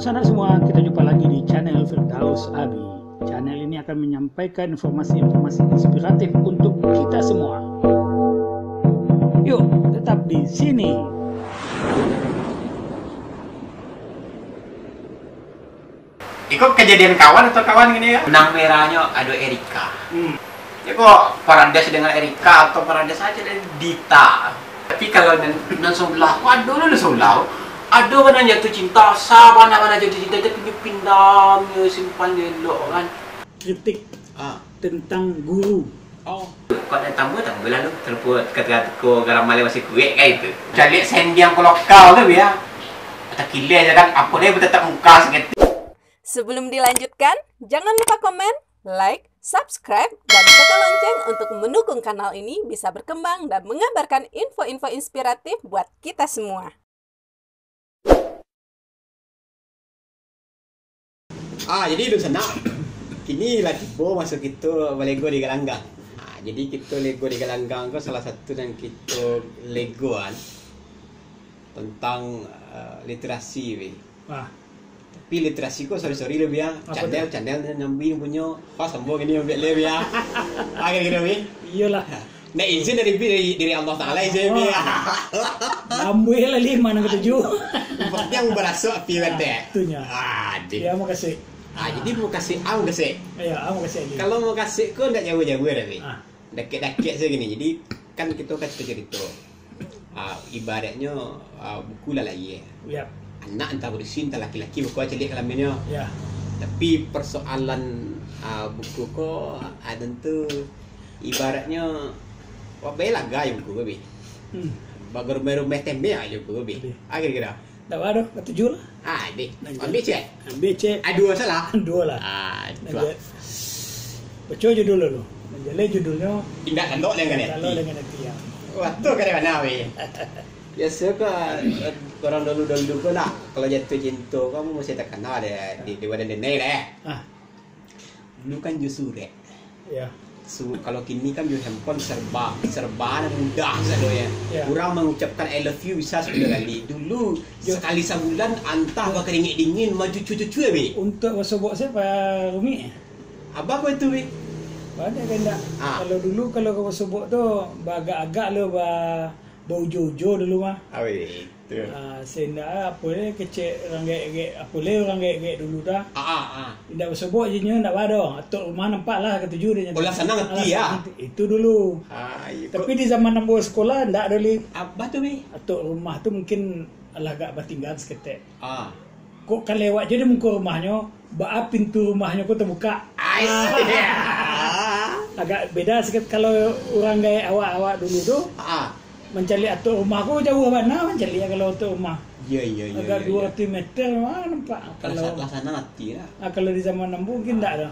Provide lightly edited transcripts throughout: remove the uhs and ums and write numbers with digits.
sanak semua, kita jumpa lagi di channel Firdaus Abi. Channel ini akan menyampaikan informasi-informasi inspiratif untuk kita semua. Yuk, tetap di sini. Ikut kejadian kawan atau kawan gini ya? Benang merahnya ada Erika. Ya kok Paradise dengan Erika atau Paradise saja dengan Dita. Tapi kalau nan sebelah, waduh lu sebelah. Ada kan yang jatuh cinta, mana jatuh cinta tapi pindah simpan dulu kan. Kritik tentang guru. Oh. Kau ada tamu lah lu terbuat kata-kata ko garam male masih kue kayak itu. Jadi sendiang ko lokal tu ya. Atau kile aja kan apa dia tetap muka sakit. Sebelum dilanjutkan, jangan lupa komen, like, subscribe, dan tekan lonceng untuk mendukung kanal ini bisa berkembang dan mengabarkan info-info inspiratif buat kita semua. Jadi itu senang. Kini lagi masuk itu Lego di Galanggang. Jadi kita Lego di Galanggang itu salah satu dan kita Legoan tentang literasi. Tapi literasi kok sorry lebih ya. Candel nyambi punya pas sambung ini ambil lebih ya. Kira-kira Iyalah. Nah izin dari Allah Taala izin ya. Ambil lagi mana ketujuh. Yang berasa api bete. Itunya. Dia mau kasih. Jadi mau kasih kasih. Iya, mau kasih lagi. Kalau mau kasih kok enggak jauh-jauh tapi. Deket-deket saja gini. Jadi kan kita kasih cerita. Ibaratnya buku lah lagi ya. Iya. Anak entah berusin entah laki-laki buku celik kelaminnya. Ya. Tapi persoalan buku kok ada tu ibaratnya bela gaya buku babi. Bagar rumah tembe aja buku babi. Kira-kira. Tak ada, ketujuh lah. Dek. Ambil cek. Ambil cek. Dua salah. Dua lah. Dua. Baca judul dulu. Menjalai judulnya. Indah kandok dengan hati. Kalau dengan hati ya. Waktu kare mana we? Biasa kan orang dulu kan lah. Kalau jatuh cinta kamu mesti terkenal deh di badan nenek deh. Dulu kan justru deh. Ya. Kalau kini kan juga handphone serba dan mudah saja ya. Kurang mengucapkan I love you bisa 10 kali. Dulu sekali sebulan antah bakal dingin maju cucu be. Untuk wasobok saya Pak Rumi. Apa kau itu be? Banyak kan tak? Kalau dulu kalau ke wasobok tu agak-agak lo bau jojo dulu mah. Itu. Senda apa ni kecil orang gek apa le orang gek dulu dah. Tidak wasobok je nya tak ada. Atuk rumah nampak lah ketujuh dia. Olah sana ngerti ya. Itu dulu. Tapi di zaman nombor sekolah ndak ada li. Apa tu be? Atuk rumah tu mungkin agak bertinggal seketek. Kok kan lewat je di muka rumahnya, pintu rumahnya kok terbuka. Agak beda sikit kalau orang gaya awak-awak dulu tu. Mencari atuk rumah aku jauh mana mencari kalau atuk rumah. Iya. Agak 2 meter mana nampak. Kalau sana nanti lah. Kalau di zaman Nambu mungkin tak ada.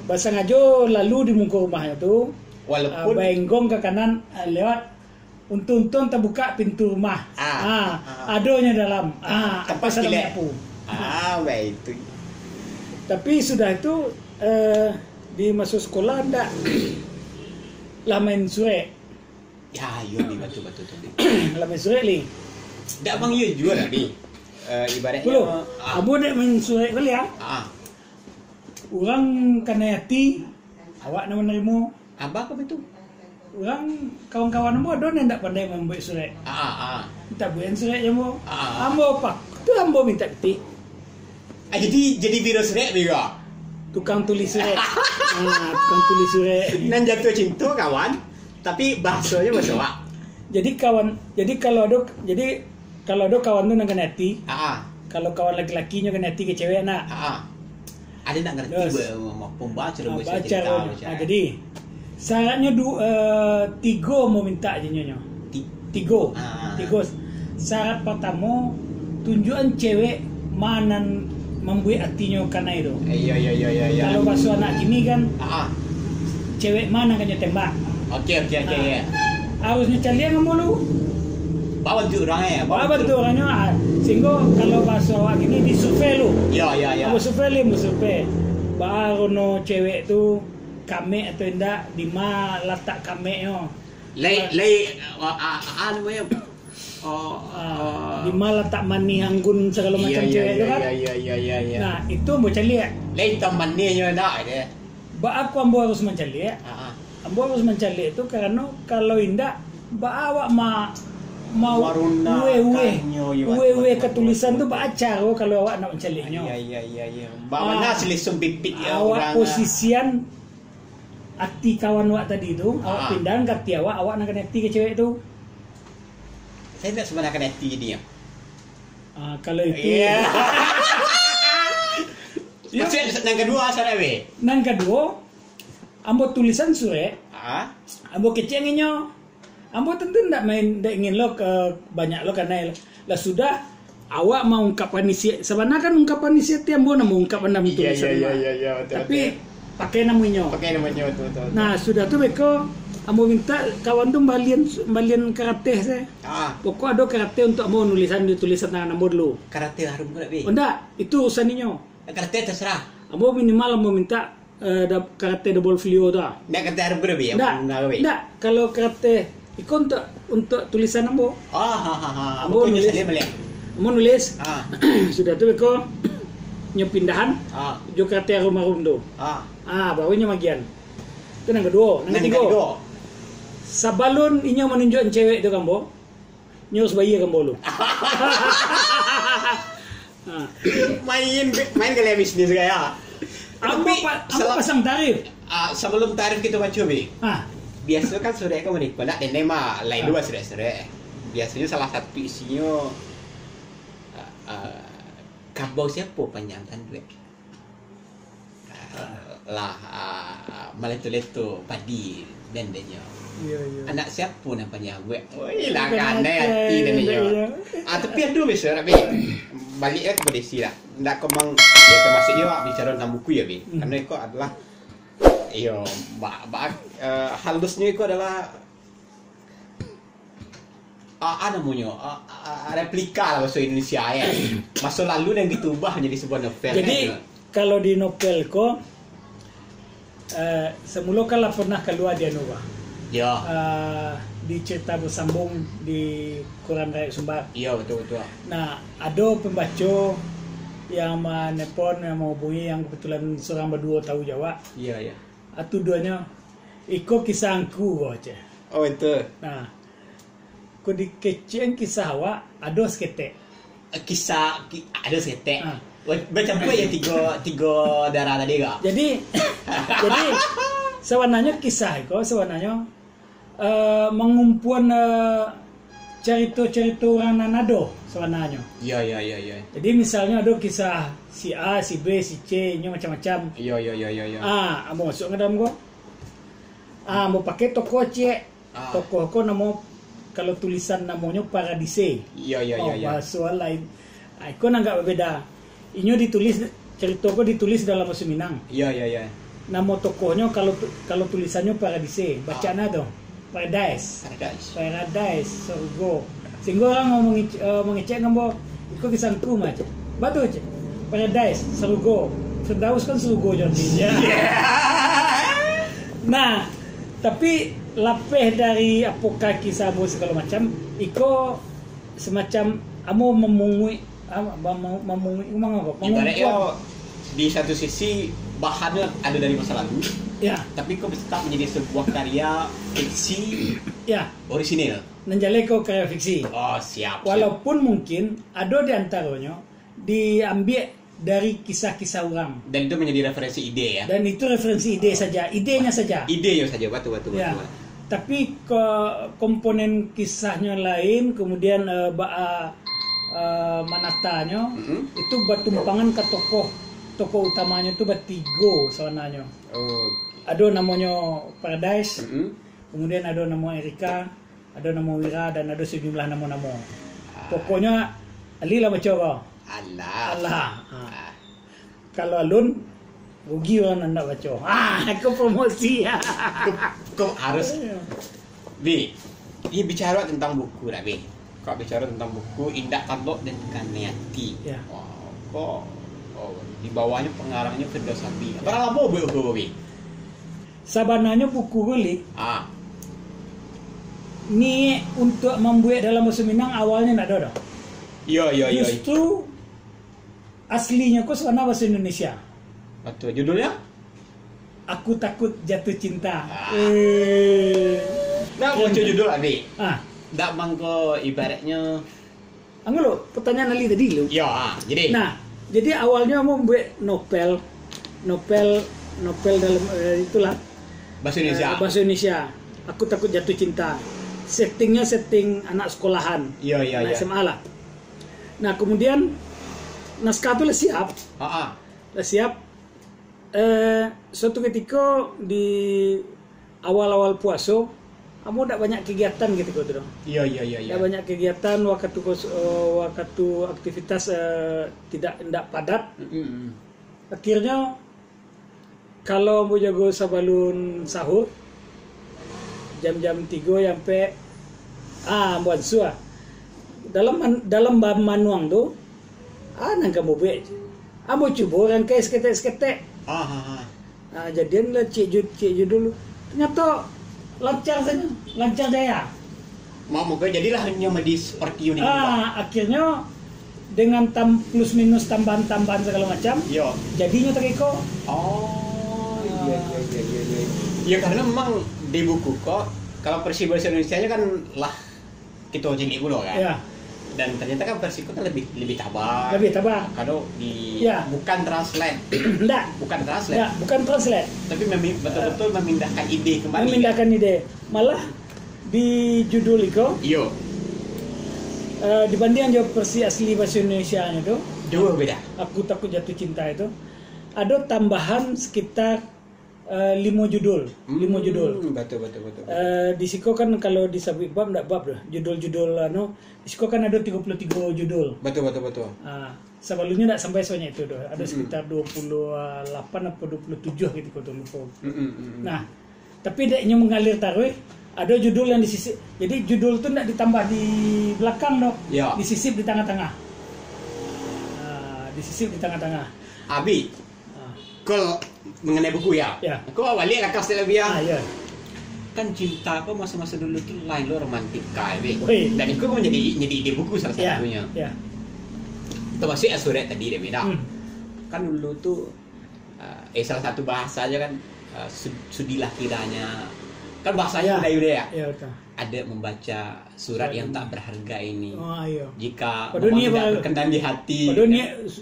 Bahasa ngajo lalu di muka rumahnya tu. Walaupun benggong ke kanan lewat untun-untun terbuka pintu rumah. Adanya dalam. Apa salah nyapu. Baik itu. Tapi sudah itu di masuk sekolah ndak lah main surek. Ya, ni betul tadi. Lah main surek li. Ndak bang you jual ni. Ibaratnya abu nek main surek kali ya. Orang kena hati awak nak menerima. Apa betul? Orang kawan-kawan mu ada ndak pandai membuat surek. Minta buat surek je mu. Ambo pak. Tu ambo minta peti. Jadi virus surek juga. Tukang tulis surek. Tukang tulis surek. Nan jatuh cinta kawan. Tapi bahasanya bahasa awak. Jadi kalau ada kawan tu nak kena hati. Kalau kawan laki-lakinya kena hati ke cewek nak. Ada nak ngerti pembaca baca. Jadi syaratnya 3 mau minta je nyonya. 3. Syarat pertama tunjukan cewek mana membuat hatinya karena itu. Iya. Kalau bahasa anak gini kan. Cewek mana kan tembak. Okey. Harusnya calian mulu. Bawa tu orangnya. Bawa tu orangnya. Sehingga kalau bahasa awak gini disurvey lu. Ya. Mau survey. Baru no cewek tu kami atau enggak di mana letak kami yo. Lay anu Di malah tak mani anggun segala macam cewek itu kan. Iya. Nah, itu ambo cali ya. Lain temannya nak dia. Ba aku ambo harus mencali ya. Ambo harus mencali itu karena kalau indak ba awak mau uwe ketulisan tuh baca kalau awak nak mencalinya. Iya. Mbak mana selisum pipit ya awak posisian hati kawan awak tadi itu, awak pindahan ke hati awak nak hati ke cewek itu. Saya tidak sebenarnya hati dia. Kalau itu. Maksudnya nang kedua sana we. Nang kedua, ambo tulisan sure. Ambo kecenginyo. Ambo tentu ndak ingin lo ke banyak lo karena lah sudah awak mau ungkapan isi sebenarnya kan ungkapan isi itu ambo nak ungkapan dalam tulisan. Iya, tapi pakai namanya. Betul. Nah, sudah tuh beko ambo minta kawan tuh balian karate saya. Pokok ada karate untuk ambo tulisan tangan ambo dulu. Karate harum ke be? Enggak, itu urusaninyo. Karate terserah. Ambo minimal ambo minta karate double flio dah. Ndak karate harum ke be? Enggak, kalau karate itu untuk tulisan ambo. Ambo nulis. Ambo nulis. Sudah tuh beko nyepindahan. Jo karate harum tuh. Barunya magian. Itu yang kedua. Yang ketiga. Sabalun inyo menunjukkan cewek itu kambo. Nyos bayi kambo lu. main kali bisnis gaya. Ambo pasang tarif. Sebelum tarif kita baca be. Biasa kan sore kan menikah nak nenek mah lain dua sore. Biasanya salah satu isinya kabau siapa panjangan duit. Maleto-leto padi dendenya. Iya. Anak siapa namanya gue? Lah kan hati dendenya. Tapi ada besar be. Baliknya ke Desi lah. Ndak kemang ya termasuk dia bicara tentang buku ya be. Karena itu adalah halusnya itu adalah namanya replika lah bahasa Indonesia ya. Masa lalu yang ditubah menjadi sebuah novel. Jadi kalau di novel ko semula kan pernah keluar dia Nova. Ya. Di cerita bersambung di Quran Rakyat Sumbar. Iya betul. Nah, ada pembaca yang menelpon yang menghubungi yang kebetulan seorang berdua tahu Jawa. Iya. Atu duanya iko kisahku aja. Oh itu. Nah, ko di kecen kisah awak ada seketek. Kisah ada seketek. Baca apa ya tiga darah tadi gak? Jadi sebenarnya kisah itu sebenarnya mengumpulan cerita-cerita orang nanado sebenarnya. Iya. Jadi misalnya ada kisah si A, si B, si C, nya macam-macam. Iya. Mau masuk ke dalam gua. Mau pakai tokoh C. Tokoh ko nama kalau tulisan namanya Paradise. Iya. Bahasa lain. Iko enggak berbeda. Inyo ditulis cerita ko ditulis dalam bahasa Minang. Iya. Nama tokohnya kalau tulisannya Paradise, bacaan dong. Paradise, surga. Sehingga orang mengecek ngambo, itu kisahku macam. Betul je. Paradise, surga. Firdaus kan surga jadinya. Nah, tapi lapeh dari apakah kisah segala macam, iko semacam amo memungui ibaratnya di satu sisi bahannya ada dari masa lalu. Ya. Tapi kok tetap menjadi sebuah karya fiksi. Ya. Orisinil. Menjalai kau karya fiksi. Oh siap. Walaupun mungkin ada di antaranya diambil dari kisah-kisah orang. Dan itu menjadi referensi ide ya. Dan itu referensi ide saja, idenya saja. Idenya saja, betul. Ya. Tapi komponen kisahnya lain, kemudian manatanya itu bertumpangan ke tokoh utamanya itu bertiga sebenarnya. Ada namanya Paradise, kemudian ada nama Erika, ada nama Wira, dan ada sejumlah nama-nama. Pokoknya Ali lah baca Allah. Kalau alun rugi orang anda baca. Aku promosi ya. Kok harus Bi, dia bicara tentang buku dah Bi. Kau bicara tentang buku Indah Kadok dan Kaniati. Ya. Di bawahnya pengarangnya Firdaus Abi. Berapa lama buku Bi? Sabananya buku gulik. Ni untuk membuat dalam bahasa Minang awalnya ndak ada. Iya. Justru aslinya kok sebenarnya bahasa Indonesia. Betul. Judulnya? Aku takut jatuh cinta. Nah, muncul judul Abi. Ndak mangko ibaratnya. Anggo lo, pertanyaan Ali tadi lo. Ya, jadi. Nah, jadi awalnya mau membuat novel dalam itulah Bahasa Indonesia. Bahasa Indonesia. Aku takut jatuh cinta. Setting anak sekolahan. Iya. SMA lah. Nah, kemudian naskah itu lah siap. Lah siap. Suatu ketika di awal-awal puasa, kamu tidak banyak kegiatan gitu kau dong. Iya. Tidak banyak kegiatan, waktu aktivitas tidak padat. Akhirnya kalau mau jago sabalun sahur jam-jam 3 sampai buat suah dalam manuang tuh nang kamu be mau coba orang kayak seketek jadian lah cik dulu ternyata lancar jaya mau jadilah hanya medis seperti ini akhirnya dengan plus minus tambahan segala macam jadinya teriko iya. Ya karena memang di buku kok kalau versi bahasa Indonesia-nya kan lah kita jenis dulu kan. Iya. Dan ternyata kan versi itu kan lebih tabah. Kalau bukan translate. Bukan translate. Tapi betul-betul memindahkan ide kembali. Malah di judul itu. Iya. Dibanding jawab versi asli bahasa Indonesia-nya itu. Jauh beda. Aku takut jatuh cinta itu. Ada tambahan sekitar 5 judul. Betul. Di Siko kan kalau di Sabik Bab enggak bab dah. Judul di Siko kan ada 33 judul. Betul. Sebelumnya enggak sampai soalnya itu dah. Ada sekitar 28 atau 27 gitu kau lupa. Nah, tapi deknya mengalir taruh ada judul yang disisip. Jadi judul tu enggak ditambah di belakang dok. Ya. Disisip di tengah-tengah. Abi. Kalau mengenai buku ya. Aku awalnya kakak setelah biar. Kan cinta aku masa-masa dulu tuh lain lo romantika, dan itu menjadi ide buku salah satunya. Termasuk Surat tadi dia bilang. Kan dulu tuh salah satu bahasa aja kan sudilah kiranya. Kan bahasanya udah ya. Ada membaca surat yang tak berharga ini. Jika tidak berkenan di hati. Padahal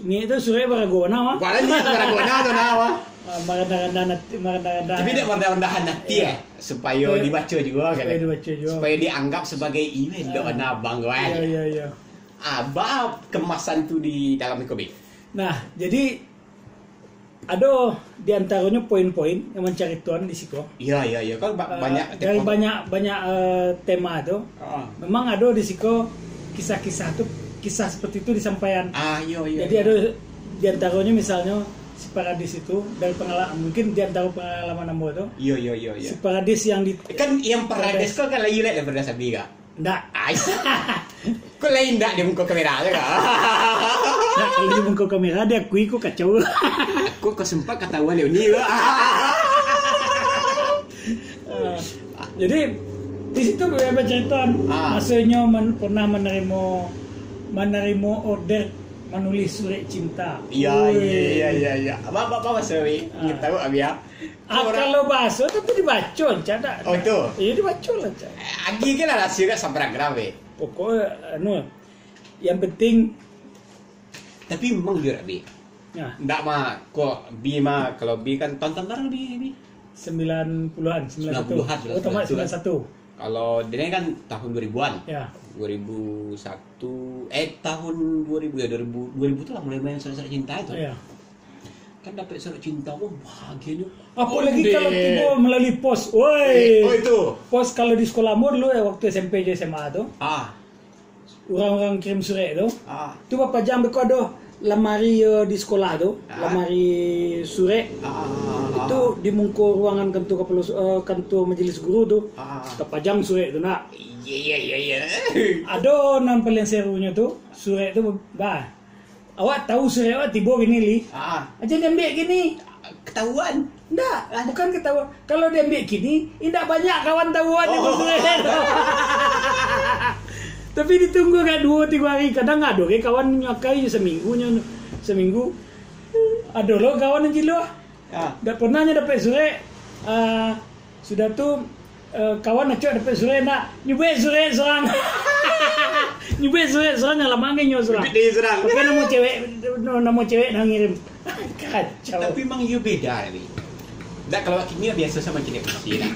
ni itu surat baragona mah. Baragona tu nama. Maranda. Tapi dia rendahan hati supaya dibaca juga kan. Supaya dianggap sebagai email doa banggaan. Iya. Bab kemasan tu di dalam komik. Nah, jadi ada di antaranya poin-poin yang mencari tuan di Siko. Iya. Kan banyak dari banyak tema itu. Memang ada di Siko kisah-kisah itu, kisah seperti itu disampaikan. Jadi ada di antaranya misalnya si Paradis itu dari pengalaman, mungkin di antara pengalaman Ambo itu. Iya. Si Paradis yang di kan yang Paradis kok kan lagi lihat daripada Sabi kah? Nggak. Kok lain nggak di muka kamera aja kah? Nah, kalau di muka kamera dia akui kok kacau. Aku kesempat ketahuan Leoni. Jadi di situ beberapa cerita. Maksudnya pernah menerima order menulis surat cinta. Iya. Apa maksudnya? Kita tahu abi ya. Kalau bahasa tapi dibaca, cada. Oh itu. Iya dibaca lah. Agi kan ada surat sampai grave. Pokoknya yang penting. Tapi memang jujur abi. Nggak mah kok B mah kalau B kan tonton bareng B. 90-an. Oh, tamat 91. Kalau dia kan tahun 2000-an. Ya. 2001 tahun 2000 ya 2000 tuh lah mulai main surat cinta itu. Iya. Kan dapat surat cinta bahagianya. Apalagi kalau tiba melalui pos. Woi. Itu. Pos kalau di sekolahmu dulu waktu SMP SMA tuh. Orang-orang kirim surat tuh. Itu Bapak jam berkodo lemari di sekolah tuh, lemari surat. Itu di muka ruangan kantor majelis guru tuh. Terpajang surat itu nak. Iya. Ada nampil yang serunya tuh, surat itu awak tahu surat awak tiba gini li. Aja ambil gini. Ketahuan. Enggak, bukan ketahuan. Kalau dia ambil kini, tidak banyak kawan tahuan yang bersurat. Tapi ditunggu kan 2-3 hari. Kadang ada kawan nyakai seminggu. Ada loh kawan yang jilo. Tak pernah dapat surat. Sudah tu kawan acok dapat surat nak nyubek surat seorang. Nyubek surat seorang yang lama ngenyo seorang. Nyubek seorang. Pakai nama cewek nak ngirim. Kacau. Tapi memang you beda ni. Tak, kalau kini biasa sama jenis puisi lah.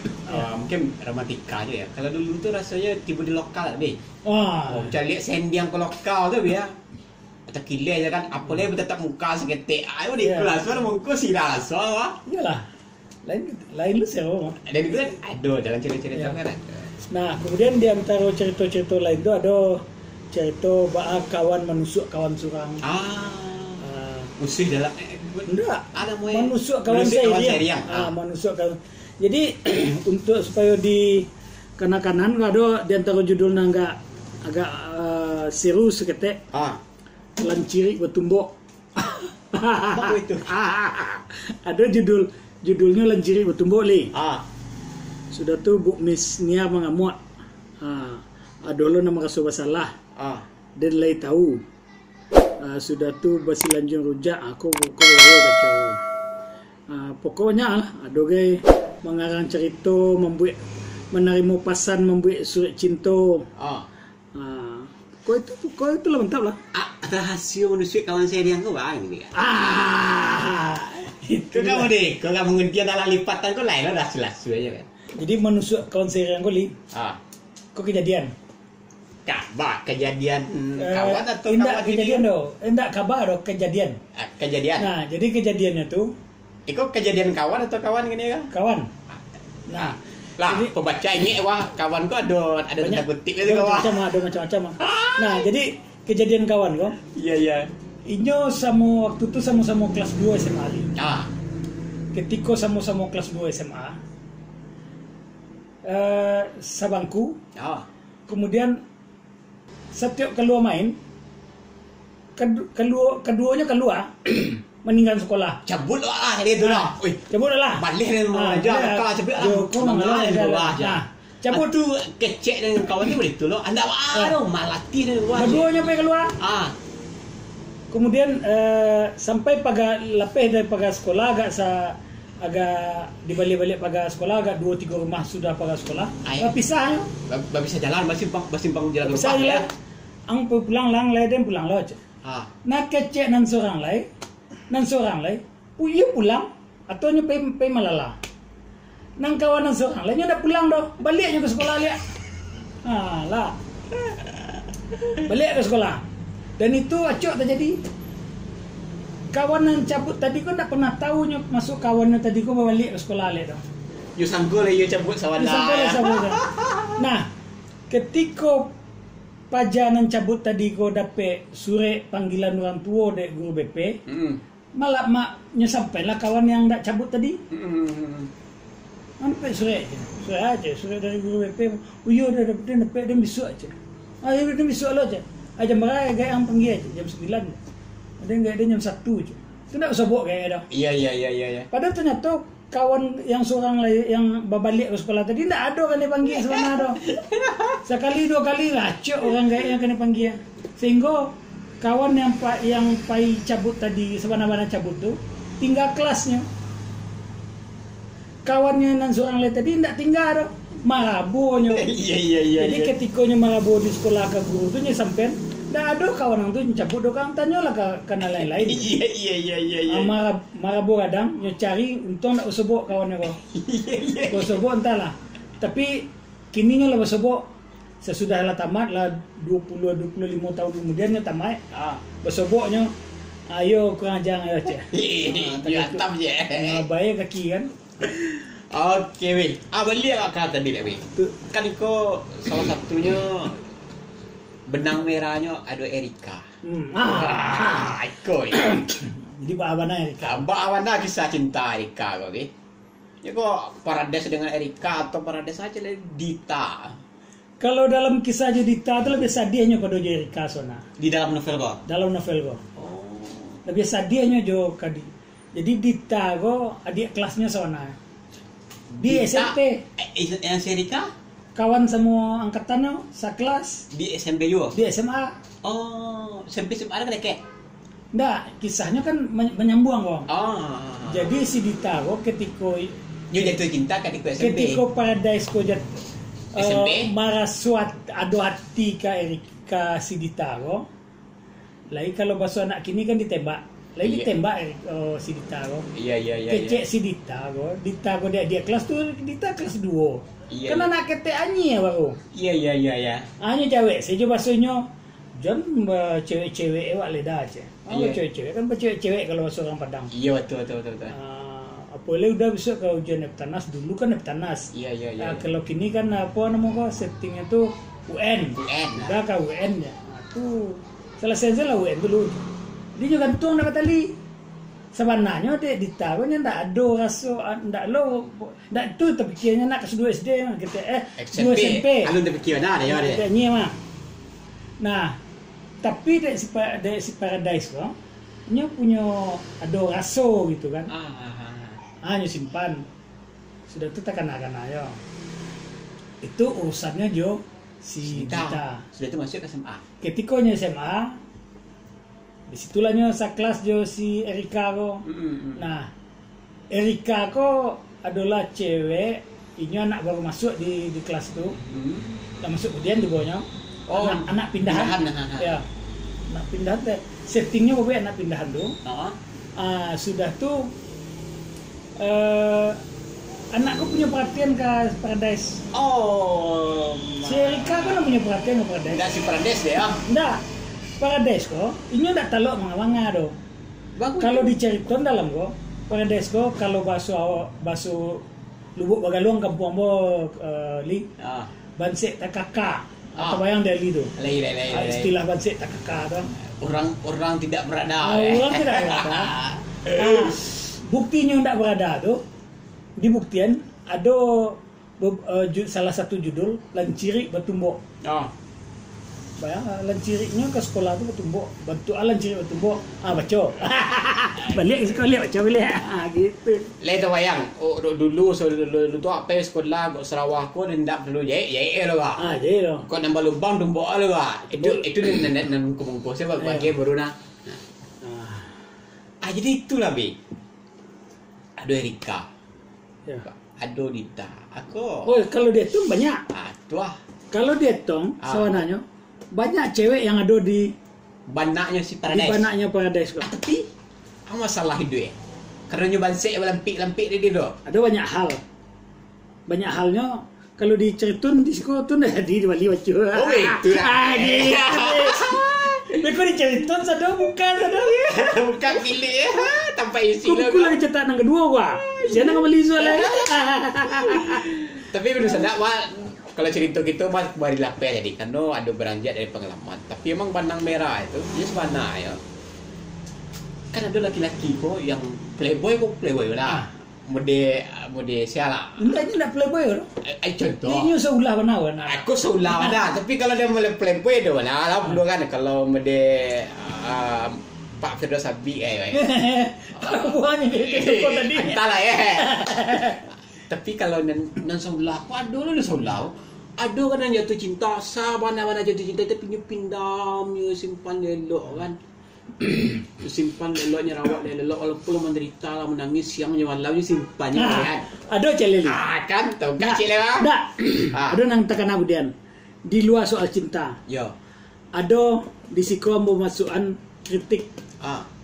Mungkin romantika aja ya. Kalau dulu tu rasanya tiba di lokal be. Macam lihat sendiang ke lokal tu ya. Atau kilai je kan. Apa lagi bertatap muka seketik. Ayo di kelas baru muka si rasa wah. Iyalah. Lain lu sewa. Dan itu kan ada dalam cerita-cerita kan. Nah, kemudian di antara cerita-cerita lain tu ada cerita bahwa kawan menusuk kawan surang. Musuh dalam enggak, menusuk kawan seriang. Menusuk kawan. Jadi untuk supaya di kanan-kanan ada di antara judulnya agak seru seketek. Lanciri bertumbuk. Apa itu? Ada judulnya Lanciri bertumbuk li. Sudah tu Bu Miss Nia mengamuk. Ada lo nama rasa bersalah. Dan lai tahu. Sudah tu basi lanjung rujak aku lalu kacau. Pokoknya ada gay mengarang cerita, menerima pasan, membuat surat cinta. Kau itu lah mantap lah. Rahasia menusuk kawan seriang kau bang ni kan? Itu kamu deh, kau kamu mengerti dalam lipatan kau lain lah jelas aja kan. Jadi menusuk kawan seriang kau li. Kau kejadian. Kabar kejadian kawan atau kawan kejadian doh. Enggak kabar doh kejadian. Kejadian. Nah, jadi kejadiannya tuh. Itu kejadian kawan atau kawan gini kan? Kawan. Nah, lah pembaca ini wah kawan kau ada tanda kutip itu kawan. Ada macam-macam. Nah, jadi kejadian kawan kau. Iya. Inyo waktu itu sama-sama kelas 2 SMA li. Ketika sama-sama kelas 2 SMA. Sabangku. Kemudian setiap keluar main, keduanya keluar meninggal sekolah. Cabut lah dia tu lah. Cabut lah. Balik dengan aja kau cabut lah. Kau mengalah aja. Cabut tu kecek dengan kawan ni boleh tu loh. Anda malati dengan luar. Keduanya pergi keluar. Kemudian sampai lapis dari pagar sekolah agak dibalik-balik pagar sekolah agak 2-3 rumah sudah pagar sekolah. Pisah. Bisa jalan basimpang jalan rumah ya. Ang pulang lang lai dan pulang lo aja. Nak kecek nan seorang lai. Puyu pulang atau nya pe malala. Nang kawan nan seorang lai nya dah pulang doh. Baliknya ke sekolah lihat. Lah. Balik ke sekolah. Dan itu acok terjadi. Kawan yang cabut tadi kau tak pernah tahu masuk kawannya tadi kau balik ke sekolah le dong. You sanggul le you cabut sawan lah. Nah, ketika pajanan cabut tadi kau dapat surat panggilan orang tua dari guru BP. Malah maknya sampailah kawan yang tak cabut tadi. Sampai surat dari guru BP. Uyo dah dapat dia besok aja. Ayo dia besok lo aja. Aja mereka gaya yang panggil aja jam 9. Ada enggak ada jam 1 je. Itu enggak sobok kayaknya dah. Iya. Padahal ternyata kawan yang seorang yang balik ke sekolah tadi enggak ada kan dia panggil sebenarnya dah. Sekali 2 kali racok orang gaya yang kena panggil. Sehingga kawan yang pai cabut tadi sebenarnya cabut tu tinggal kelasnya. Kawannya yang seorang lain tadi enggak tinggal dah. Marabonya. Iya. Jadi ketikanya marabo di sekolah ke guru tu nya sampean dah ada kawan tu cabut dokang tanyalah ke lain-lain. Iya. Marabo kadang nya cari untung nak usebok kawannya kau. Kau usebok entahlah. Tapi kini nya lah usebok sesudah lah tamat lah 20-25 tahun kemudian nya tamat. Useboknya ayo kurang ajang ayo cek. Iya, tam je. Bayar kaki kan. Okey, weh. Balik akak tadi dah, weh. Kan kau salah satunya benang merahnya ada Erika. Ikut. Jadi Mbak Abana Erika. Mbak Abana kisah cinta Erika kau, okay? Ya kok Parades dengan Erika atau Parades saja dengan Dita? Kalau dalam kisah Dita itu lebih sadihnya pada Erika sona. Di dalam novel kau? Dalam novel kau. Lebih sadihnya jo kadi. Jadi Dita go adik kelasnya Sona. Di Dita, SMP yang si Erika kawan semua angkatannya sekelas di SMP juga. di SMA. Oh, SMP ada kan kayak. Nggak, kisahnya kan menyambung kok. Oh. Jadi si Dita go ketika Jatuh cinta ketika SMP. ketika Paradise ko SMP? marasuat ado hati ka Erika si Dita go. Lagi kalau bahasa anak kini kan ditembak. Lagi Iya. ditembak si Dita go. Iya. Kecek si Dita go dia kelas tuh Dita kelas 2. Iya, Kan iya. anak kete anyi ya baru. Iya. Anyi cewek, saya coba bahasanya John cewek-cewek ewak leda aja. Iya. Cewek-cewek kan cewek kalau bahasa orang Padang. Iya, betul. Apalagi udah bisa kalau ujian Neptanas dulu kan Neptanas. Iya. Nah, kalau kini kan apa namanya settingnya tuh UN. UN. Udah ke UN ya. Nah, tuh selesai lah UN dulu. Dia juga gantung dapat tali. Sebenarnya Dita nya ndak ada rasa ndak tu terfikirnya nak kelas 2 SD kita 2 SMP. Alun terfikir ada ya Kita ada. mah. Nah, tapi dari si Paradise kok nya punya ada rasa gitu kan. Nya simpan. Sudah tu tak kena ayo. Itu urusannya Jo si Dita. Sudah itu masuk ke SMA. Ketika nya SMA, disitulah nya sekelas Jo si Erika ko. Nah, Erika ko adalah cewek, ini anak baru masuk di kelas itu. Dah masuk kemudian di bawahnya. Oh, anak pindahan. Ya. Anak pindahan teh. Settingnya apa anak pindahan tuh. Sudah tuh anakku punya perhatian ke Paradise. Oh. Si Erika kan punya perhatian ke Paradise. Enggak si Paradise deh ya. Enggak. Paradise kok, ini enggak talok manga-manga do. Bagus. Kalau diceriton dalam kok, Paradise kok kalau baso Lubuk Bagaluang kampung ambo li bansek takaka atau bayang dari itu. Istilah bansek takaka tu. Orang tidak berada. Orang tidak berada. Buktinya tidak berada tu, dibuktian ada salah satu judul Lanciri Batumbok. Bayang lanciriknya ke sekolah tu bertumbuk, bantu lanciri bertumbuk. Baca. Balik ke sekolah baca balik. Gitu. Leto bayang. Dulu tu apa sekolah kat Sarawak ko ndak perlu je lo ba. Jadi lo. Kau nambah lubang tumbuk lo ba. Itu nan kumpul saya bagi baru na. Jadi itulah bi. Ada Erika. Ya. Ada Dita. Aku. Oh, kalau dia tu banyak. Tu ah. Kalau dia tong sebenarnya banyak cewek yang ada di Banaknya si di Paradise. banaknya Paradise kok. Tapi apa masalah hidup Kerana bansek lampik-lampik dia tu. Ada banyak hal. Banyak halnya kalau diceritun di sekolah tu dah di wali baca. Oh, itu lah. Mereka diceritun sadar bukan sadar. Bukan pilih tanpa isi Kuku lagi cetak nang kedua gua. Jangan ngambil isu lagi. Tapi benar sedap kalau cerita kita mas bari lapar jadi kan ada beranjak dari pengalaman. Tapi emang Bandang Merah itu dia sebenarnya ya. Kan ada laki-laki kok yang playboy lah. Mode siapa? Enggak playboy loh. Contoh. Ini seulah benawan. Aku seulah ada, tapi kalau dia mulai playboy tu lah belum kan kalau mode Pak Firdaus Abi Buahnya itu kok tadi. Entahlah ya. Tapi kalau nan seulah, waduh lu seulah. Ada kan yang jatuh cinta, mana jatuh cinta tapi pindam, simpan elok kan. Simpan eloknya rawat dia elok walaupun menderita lah menangis siangnya malamnya simpannya kan. Ada celili. Kan tahu kan cile lah. Enggak. Ada nang tekan kemudian. Di luar soal cinta. Yo. Ada di sikom pemasukan kritik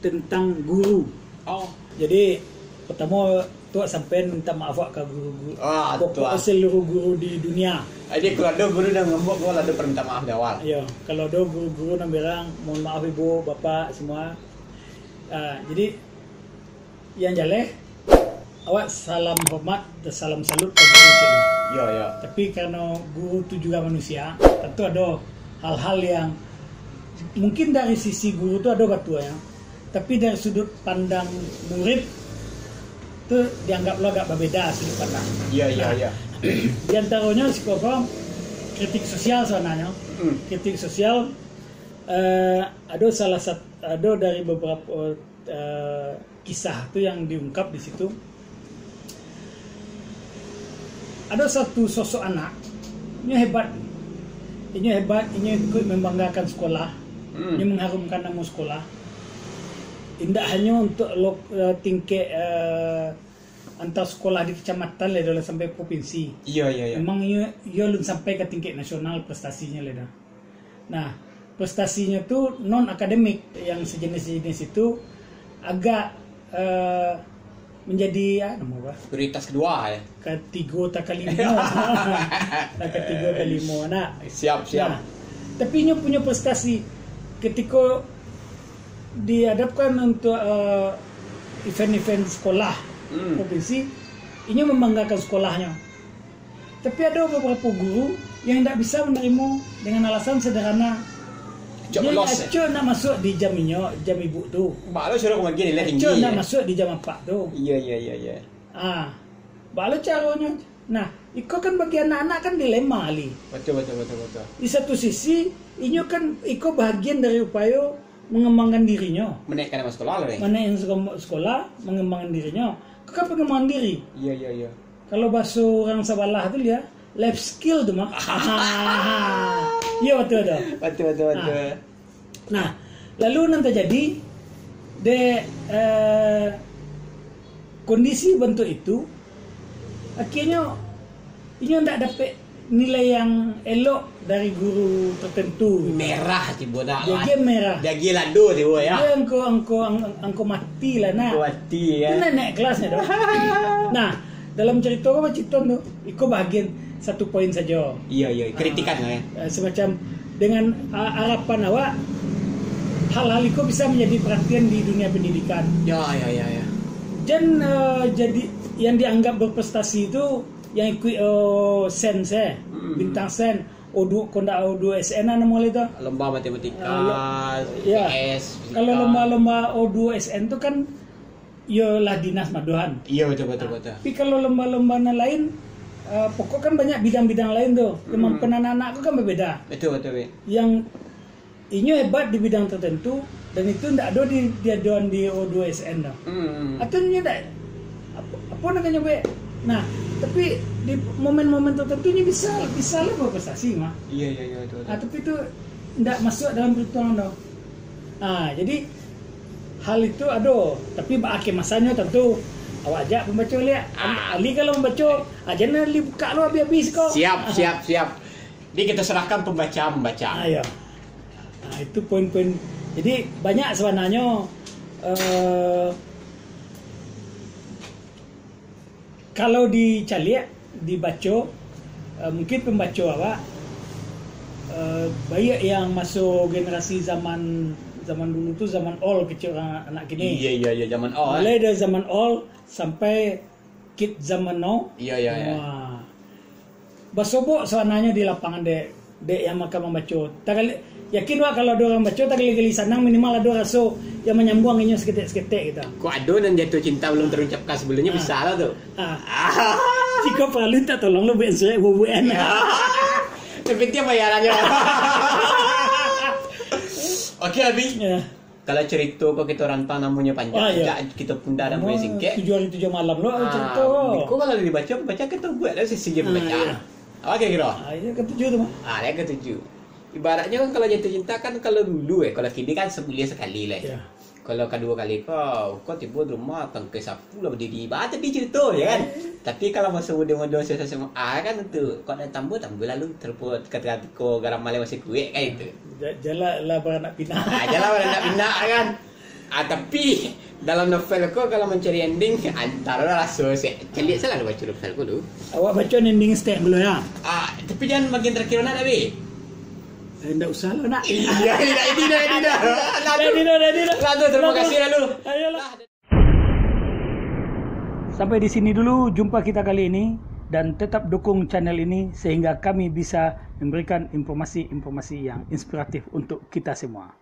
tentang guru. Oh. Jadi pertama tu sampai minta maaf ke guru-guru. Pokok seluruh guru di dunia. Jadi kalau ada guru yang ngembok, kalau ada perminta maaf di awal. Ya, kalau ada guru-guru yang bilang mohon maaf ibu, bapak semua. Jadi yang jaleh awak salam hormat dan salam salut ke guru cikgu. Ya. Tapi karena guru itu juga manusia, tentu ada hal-hal yang mungkin dari sisi guru itu ada batuannya, tapi dari sudut pandang murid itu dianggaplah agak berbeda sudut pandang. Iya. Di antaranya psikokom kritik sosial sebenarnya. Kritik sosial ada dari beberapa kisah tuh yang diungkap di situ. Ada satu sosok anak, ini hebat, ini ikut membanggakan sekolah, ini mengharumkan nama sekolah. Tidak hanya untuk tingkat antar sekolah di kecamatan lah, sampai provinsi. Iya. Memang ia belum sampai ke tingkat nasional prestasinya lah. Nah, prestasinya tuh non akademik yang sejenis itu agak menjadi prioritas kedua ya. Ketiga tak kelima. Ketiga kelima. Nah, siap. Nah, tapi ia punya prestasi ketika dihadapkan untuk event-event sekolah provinsi, ini membanggakan sekolahnya. Tapi ada beberapa guru yang tidak bisa menerima dengan alasan sederhana. Dia acok nak masuk di jam ibu tu. Baru suruh kau begini lah tinggi. Acok nak masuk di jam 4 tu. Iya. Baru caranya. Nah, ikut kan bagi anak-anak kan dilema ali. Betul. Di satu sisi, ini kan ikut bahagian dari upaya mengembangkan dirinya. Menaikkan nama sekolah lah. Menaikkan sekolah, mengembangkan dirinya. Kau kan pengembangan diri. Iya. Kalau bahasa orang Sabalah tu dia life skill tu mah. Iya betul. Nah, lalu nanti jadi kondisi bentuk itu akhirnya ini tidak dapat nilai yang elok dari guru tertentu. Merah tiba dah. Dia merah. Dia gila do tiba ya. Dia angko mati lah nak. Mati ya. Ini naik kelasnya dah. Nah, dalam cerita apa cerita tu? Iko bahagian 1 poin saja. Iya. Kritikan lah ya. Semacam dengan harapan awak hal-hal itu bisa menjadi perhatian di dunia pendidikan. Ya. Dan jadi yang dianggap berprestasi itu yang ikut sen bintang sen O2 kondak O2 SN nama itu lomba matematika, ya. PS, kalau lomba O2 SN itu kan ialah dinas maduhan. Iya betul. Tapi kalau lomba-lomba lain pokok kan banyak bidang-bidang lain tuh. Kemampuan anak-anak kan berbeda. Betul. Yang ini hebat di bidang tertentu dan itu tidak ada di diaduan di O2SN dah. Atau ini tidak apa namanya be. Nah, tapi di momen-momen tertentu ini bisa lah berprestasi mah. Iya betul. Tapi itu tidak masuk dalam perhitungan dah. Nah, jadi hal itu ada, tapi akhir masanya tentu awak ajak pembaca lihat. Ali kalau membaca, jangan Ali buka lu habis-habis kau. Siap. Jadi kita serahkan pembaca. Ya. Nah, itu poin-poin. Jadi banyak sebenarnya kalau dicari dibaca mungkin pembaca awak banyak yang masuk generasi zaman dulu tuh zaman all kecil anak kini. Iya zaman all. Mulai dari zaman all sampai kid zaman now. Iya. Basobok sebenarnya di lapangan dek yang makan membaca. Yakin wak kalau ada orang baca tak kali sanang minimal ada rasa yang menyambung ini seketik-seketik gitu. Kok ada dan jatuh cinta belum terucapkan sebelumnya bisa lah tuh. Jika perlu tak tolong lu besok bubuan. Tapi dia bayarannya. Oke Abi. Ya. Kalau cerita kok kita rantau namanya panjang, kita punda namanya singkat. 7 hari 7 malam lo cerita. Kok kalau dibaca kita buat lah sesi jam baca. Oke kira. Yang ke-7 tu mah. Yang ke-7. Ibaratnya kan kalau jatuh cinta kan kalau dulu kalau kini kan sebulan sekali lah. Ya. Kalau kedua kali kau tiba di rumah tangkai sapu lah berdiri baca di cerita ya kan. Tapi kalau masa muda-muda sama kan tu kau ada tambah lalu terbuat kata-kata kau garam malai masih kuih kayak itu. Jalan lah beranak pinak. Jalan beranak pinak kan. Tapi dalam novel kau kalau mencari ending antara rasa saya selalu baca novel kau tu. Awak baca ending step dulu ya. Tapi jangan bagian terakhir nak tapi. Tidak usah lah nak. Iya, ini dah. Lalu terima kasih lalu. Ayolah. Sampai di sini dulu jumpa kita kali ini dan tetap dukung channel ini sehingga kami bisa memberikan informasi-informasi yang inspiratif untuk kita semua.